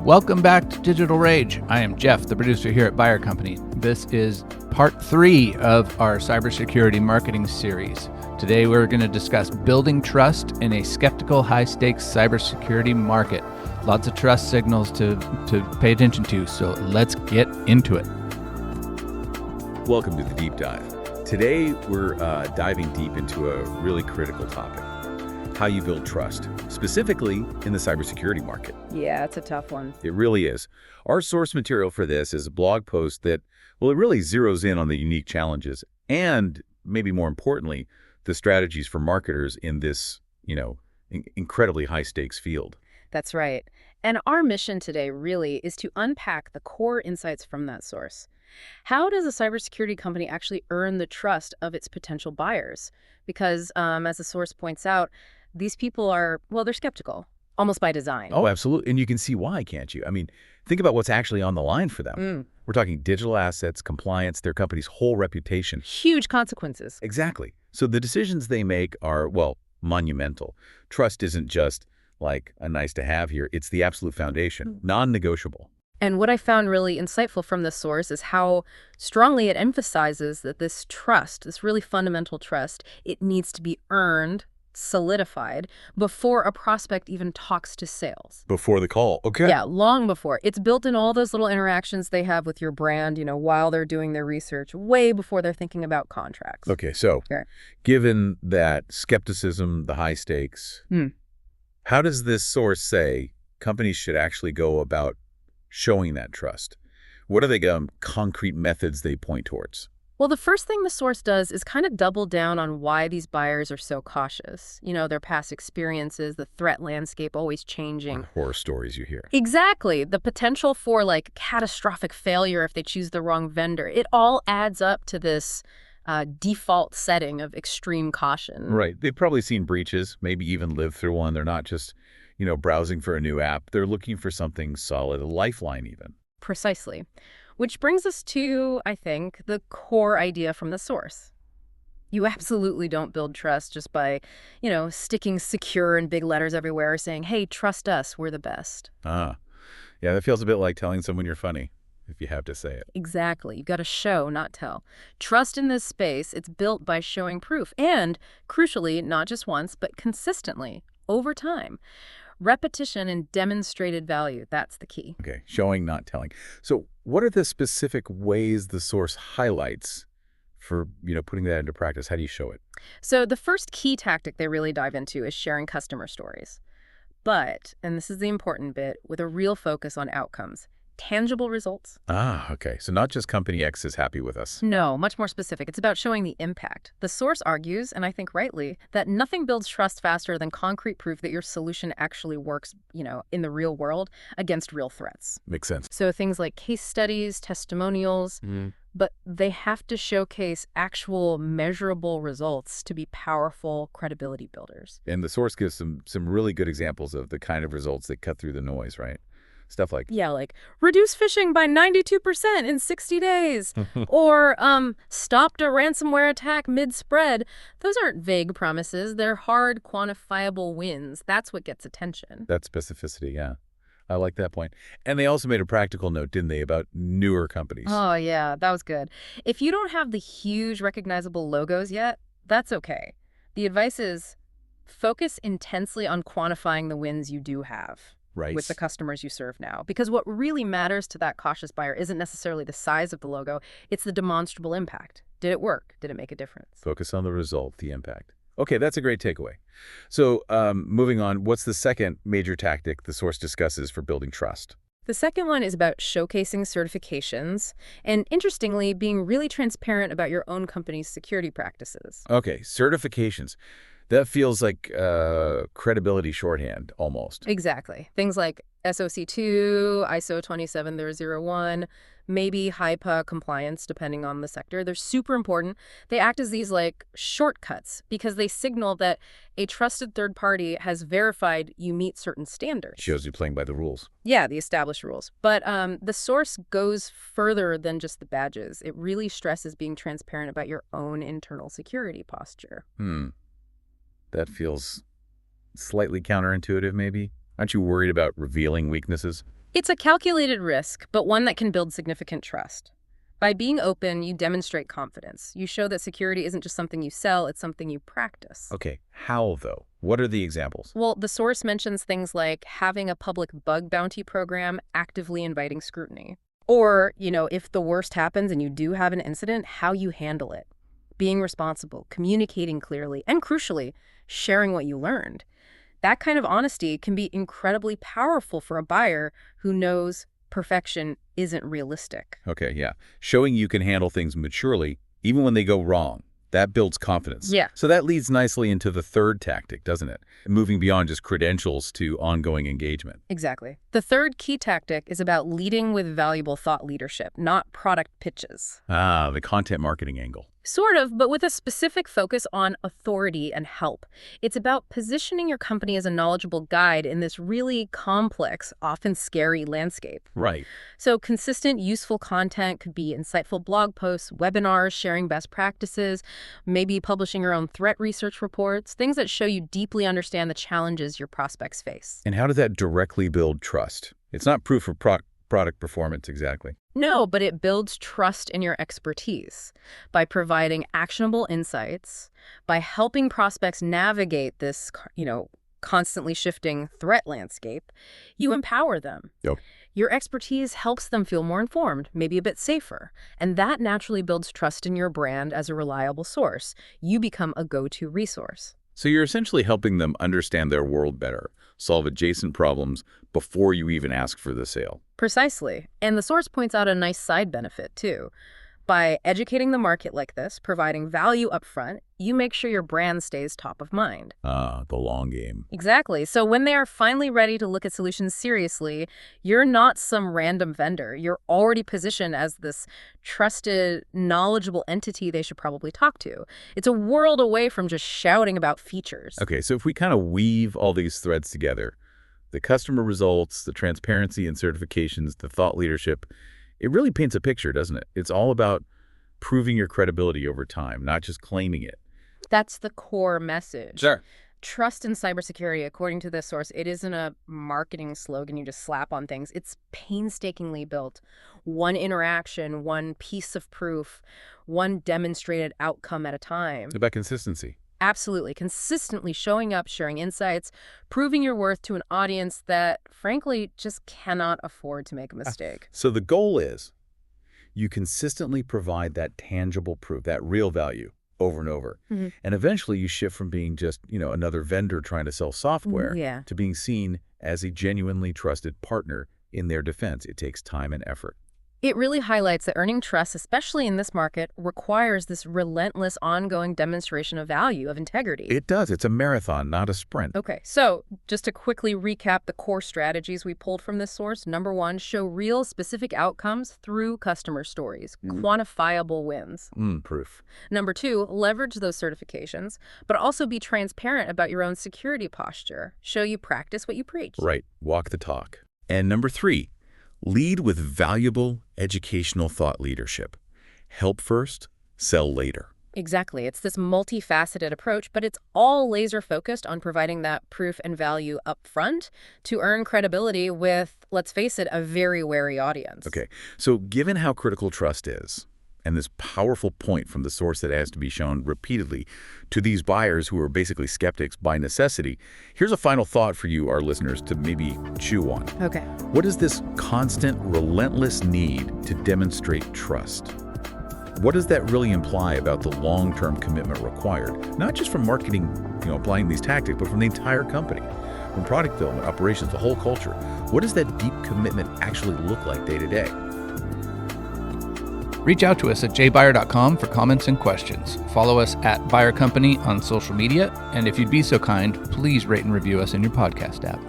Welcome back to Digital Rage. I am Jeff, the producer here at Buyer Company. This is part 3 of our cybersecurity marketing series. Today we're going to discuss building trust in a skeptical, high-stakes cybersecurity market. Lots of trust signals to pay attention to, so let's get into it. Welcome to the Deep Dive. Today we're diving deep into a really critical topic: how you build trust, specifically in the cybersecurity market. Yeah, it's a tough one. It really is. Our source material for this is a blog post that, well, it really zeroes in on the unique challenges and, maybe more importantly, the strategies for marketers in this, incredibly high-stakes field. That's right. And our mission today really is to unpack the core insights from that source. How does a cybersecurity company actually earn the trust of its potential buyers? Because, as the source points out, these people are, they're skeptical, almost by design. Oh, absolutely. And you can see why, can't you? I mean, think about what's actually on the line for them. We're talking digital assets, compliance, their company's whole reputation. Huge consequences. Exactly. So the decisions they make are, monumental. Trust isn't just like a nice to have here. It's the absolute foundation, non-negotiable. And what I found really insightful from this source is how strongly it emphasizes that this trust, this really fundamental trust, it needs to be earned, solidified, before a prospect even talks to sales. Before the call, okay. Yeah, long before. It's built in all those little interactions they have with your brand, while they're doing their research, way before they're thinking about contracts. Okay, so given that skepticism, the high stakes, how does this source say companies should actually go about showing that trust? What are the concrete methods they point towards? Well, the first thing the source does is kind of double down on why these buyers are so cautious. Their past experiences, the threat landscape always changing. Horror stories you hear. Exactly. The potential for catastrophic failure if they choose the wrong vendor. It all adds up to this default setting of extreme caution. Right. They've probably seen breaches, maybe even lived through one. They're not just, browsing for a new app. They're looking for something solid, a lifeline even. Precisely. Which brings us to, I think, the core idea from the source. You absolutely don't build trust just by, sticking secure in big letters everywhere, saying, hey, trust us, we're the best. Yeah, that feels a bit like telling someone you're funny, if you have to say it. Exactly. You've got to show, not tell. Trust in this space, it's built by showing proof. And, crucially, not just once, but consistently, over time. Repetition and demonstrated value, that's the key. Okay, showing, not telling. So what are the specific ways the source highlights for, putting that into practice? How do you show it? So the first key tactic they really dive into is sharing customer stories. But, and this is the important bit, with a real focus on outcomes. Tangible results. Okay. So not just company X is happy with us. No, much more specific. It's about showing the impact. The source argues, and I think rightly, that nothing builds trust faster than concrete proof that your solution actually works, in the real world against real threats. Makes sense. So things like case studies, testimonials, but they have to showcase actual measurable results to be powerful credibility builders. And the source gives some really good examples of the kind of results that cut through the noise, right? Stuff like... Yeah, like reduce phishing by 92% in 60 days. Or stopped a ransomware attack mid-spread. Those aren't vague promises. They're hard, quantifiable wins. That's what gets attention. That specificity, yeah. I like that point. And they also made a practical note, didn't they, about newer companies? Oh, yeah, that was good. If you don't have the huge recognizable logos yet, that's okay. The advice is focus intensely on quantifying the wins you do have. Right. With the customers you serve now. Because what really matters to that cautious buyer isn't necessarily the size of the logo, it's the demonstrable impact. Did it work? Did it make a difference? Focus on the result, the impact. Okay, that's a great takeaway. So moving on, what's the second major tactic the source discusses for building trust? The second one is about showcasing certifications and, interestingly, being really transparent about your own company's security practices. Okay, certifications. That feels like credibility shorthand, almost. Exactly. Things like SOC2, ISO 27001, maybe HIPAA compliance, depending on the sector. They're super important. They act as these shortcuts because they signal that a trusted third party has verified you meet certain standards. Shows you playing by the rules. Yeah, the established rules. But the source goes further than just the badges. It really stresses being transparent about your own internal security posture. That feels slightly counterintuitive, maybe? Aren't you worried about revealing weaknesses? It's a calculated risk, but one that can build significant trust. By being open, you demonstrate confidence. You show that security isn't just something you sell, it's something you practice. Okay, how though? What are the examples? Well, the source mentions things like having a public bug bounty program actively inviting scrutiny. Or, if the worst happens and you do have an incident, how you handle it. Being responsible, communicating clearly, and crucially, sharing what you learned. That kind of honesty can be incredibly powerful for a buyer who knows perfection isn't realistic. Okay, yeah. Showing you can handle things maturely, even when they go wrong. That builds confidence. Yeah. So that leads nicely into the third tactic, doesn't it? Moving beyond just credentials to ongoing engagement. Exactly. The third key tactic is about leading with valuable thought leadership, not product pitches. Ah, the content marketing angle. Sort of, but with a specific focus on authority and help. It's about positioning your company as a knowledgeable guide in this really complex, often scary landscape. Right. So consistent, useful content could be insightful blog posts, webinars, sharing best practices, maybe publishing your own threat research reports, things that show you deeply understand the challenges your prospects face. And how does that directly build trust? It's not proof of product performance exactly. No, but it builds trust in your expertise by providing actionable insights, by helping prospects navigate this, constantly shifting threat landscape. You empower them. Yep. Your expertise helps them feel more informed, maybe a bit safer, and that naturally builds trust in your brand as a reliable source. You become a go-to resource. So you're essentially helping them understand their world better, solve adjacent problems before you even ask for the sale. Precisely. And the source points out a nice side benefit, too. By educating the market like this, providing value upfront, you make sure your brand stays top of mind. Ah, the long game. Exactly. So when they are finally ready to look at solutions seriously, you're not some random vendor. You're already positioned as this trusted, knowledgeable entity they should probably talk to. It's a world away from just shouting about features. Okay, so if we kind of weave all these threads together, the customer results, the transparency and certifications, the thought leadership, it really paints a picture, doesn't it? It's all about proving your credibility over time, not just claiming it. That's the core message. Sure. Trust in cybersecurity, according to this source, it isn't a marketing slogan you just slap on things. It's painstakingly built. One interaction, one piece of proof, one demonstrated outcome at a time. It's about consistency. Absolutely. Consistently showing up, sharing insights, proving your worth to an audience that, frankly, just cannot afford to make a mistake. So the goal is you consistently provide that tangible proof, that real value over and over. Mm-hmm. And eventually you shift from being just, another vendor trying to sell software to being seen as a genuinely trusted partner in their defense. It takes time and effort. It really highlights that earning trust, especially in this market, requires this relentless, ongoing demonstration of value, of integrity. It does. It's a marathon, not a sprint. Okay, so just to quickly recap the core strategies we pulled from this source. Number one, show real specific outcomes through customer stories, quantifiable wins. Proof. Number two, leverage those certifications, but also be transparent about your own security posture. Show you practice what you preach. Right. Walk the talk. And number three, lead with valuable educational thought leadership. Help first, sell later. Exactly. It's this multifaceted approach, but it's all laser focused on providing that proof and value up front to earn credibility with, let's face it, a very wary audience. Okay. So given how critical trust is, and this powerful point from the source that has to be shown repeatedly to these buyers who are basically skeptics by necessity, here's a final thought for you, our listeners, to maybe chew on. Okay. What is this constant, relentless need to demonstrate trust? What does that really imply about the long-term commitment required? Not just from marketing, applying these tactics, but from the entire company, from product development, operations, the whole culture. What does that deep commitment actually look like day to day? Reach out to us at jbuyer.com for comments and questions. Follow us at Buyer Company on social media, and if you'd be so kind, please rate and review us in your podcast app.